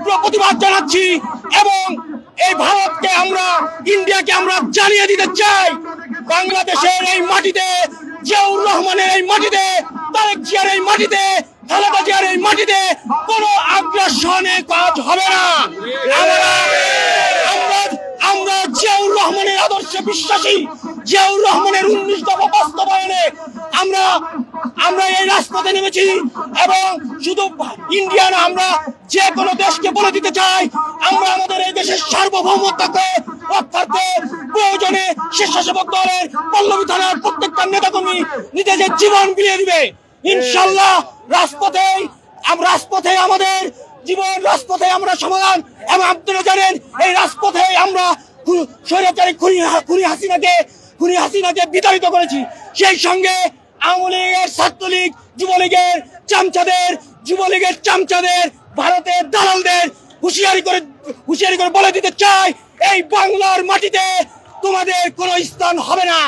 তীব্র প্রতিবাদ জানাচ্ছি এবং এই ভারতকে আমরা ইন্ডিয়াকে আমরা জানিয়ে দিতে চাই বাংলাদেশের এই মাটিতে জিয়াউর রহমানের এই মাটিতে তারেক জিয়ার এই মাটিতে খালেদা জিয়ার এই মাটিতে কোনো আগ্রাসনের কাজ হবে না। আমরা জিয়াউর রহমানের আদর্শে বিশ্বাসী। জিয়াউর রহমানের 19 দফা বাস্তবায়নে আমরা এই রাজপথে নেমেছি এবং শুধু ইন্ডিয়া না, আমরা যে কোনো দেশকে বলে দিতে চাই আমরা আমাদের এই দেশের সার্বভৌমত্বকে রক্ষার্থে প্রয়োজনে স্বেচ্ছাসেবক দলের পল্লবী থানার প্রত্যেকটা নেতাকর্মী নিজেদের জীবন বিলিয়ে দিবে ইনশাল্লাহ। রাজপথে আমাদের জীবন, রাজপথে আমরা সমাধান। এবং আপনারা জানেন এই রাজপথে আমরা স্বৈরাচারী খুনি হাসিনাকে বিতাড়িত করেছি। সেই সঙ্গে আওয়ামী লীগের, ছাত্রলীগ, যুবলীগের চামচাদের ভারতের দালালদের হুঁশিয়ারি করে বলে দিতে চাই এই বাংলার মাটিতে তোমাদের কোনো স্থান হবে না।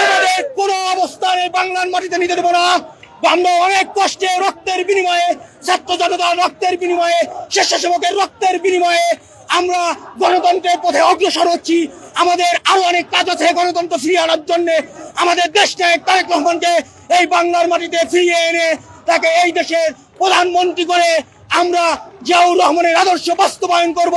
তোমাদের কোনো অবস্থানে বাংলার মাটিতে নিতে দেবো না। আমরা অনেক কষ্টে রক্তের বিনিময়ে, ছাত্র জনতার রক্তের বিনিময়ে, স্বেচ্ছাসেবকের রক্তের বিনিময়ে আমরা গণতন্ত্রের পথে অগ্রসর হচ্ছি। আমাদের আরো অনেক কাজ আছে গণতন্ত্র ফিরিয়ে আনার জন্য। আমাদের দেশ নায়ক তারেক রহমানকে এই বাংলার মাটিতে ফিরিয়ে এনে তাকে এই দেশের প্রধানমন্ত্রী করে আমরা জিয়াউর রহমানের আদর্শ বাস্তবায়ন করব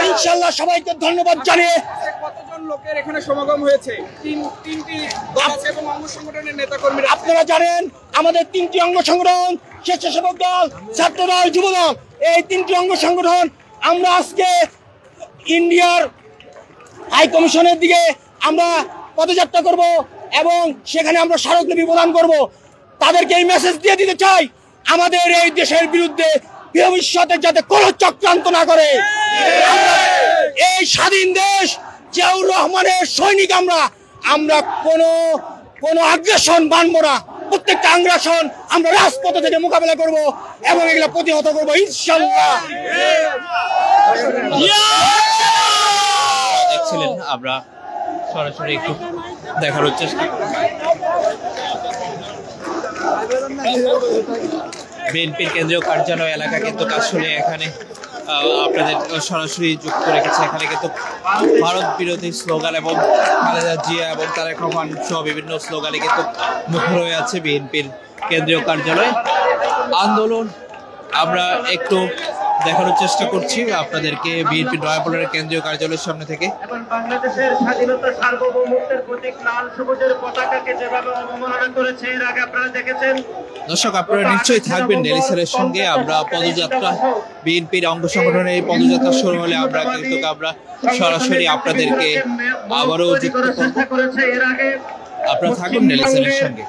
ইনশাআল্লাহ। সবাইকে ধন্যবাদ জানিয়ে কতজন লোকের এখানে সমাগম হয়েছে? তিনটি দল এবং অঙ্গ সংগঠনের নেতাকর্মীরা। আপনারা জানেন আমাদের 3টি অঙ্গ সংগঠন, স্বেচ্ছাসেবক দল, ছাত্র দল, যুব দল, এই 3টি অঙ্গ সংগঠন আমরা আজকে ইন্ডিয়ার হাই কমিশনের দিকে আমরা পদযাত্রা করব এবং সেখানে আমরা স্মারকলিপি প্রদান করব। তাদেরকে এই মেসেজ দিয়ে দিতে চাই আমাদের এই দেশের বিরুদ্ধে ভবিষ্যতে যাতে কোনো চক্রান্ত না করে। এই স্বাধীন দেশ জিয়াউর রহমানের সৈনিক আমরা কোনো আগ্রাসন মানব না। প্রত্যেকটা আগ্রাসন আমরা রাজপথ থেকে মোকাবেলা করব এবং এগুলো প্রতিহত করবো ইনশাআল্লাহ। দেখছিলেন আমরা সরাসরি একটু দেখানোর চেষ্টা। বিএনপির কেন্দ্রীয় কার্যালয় এলাকা কিন্তু আসলে এখানে আপনাদের সরাসরি যুক্ত রেখেছে। এখানে কিন্তু ভারত বিরোধী স্লোগান এবং খালেদা জিয়া এবং তারেক রহমান সহ বিভিন্ন স্লোগানে কিন্তু মুখর হয়ে আছে বিএনপির কেন্দ্রীয় কার্যালয়। আন্দোলন আমরা একটু দেখানোর চেষ্টা করছি আপনাদেরকে বিএনপি নয়াপল্টনের কেন্দ্রীয় কার্যালয়ের সামনে থেকে। বাংলাদেশের স্বাধীনতা সার্বভৌমত্বের প্রতীক লাল সবুজের পতাকাকে যেভাবে অবমাননা করেছে এর আগে আপনারা দেখেছেন। দর্শক আপনারা নিশ্চয়ই থাকবেন ডেলিসারের সঙ্গে। আমরা পদযাত্রা, বিএনপির অঙ্গ সংগঠনের এই পদযাত্রা শুরু হলে আমরা সরাসরি আপনাদেরকে আবারও যুক্ত করব। আপনারা থাকুন ডেলিসারের সঙ্গে।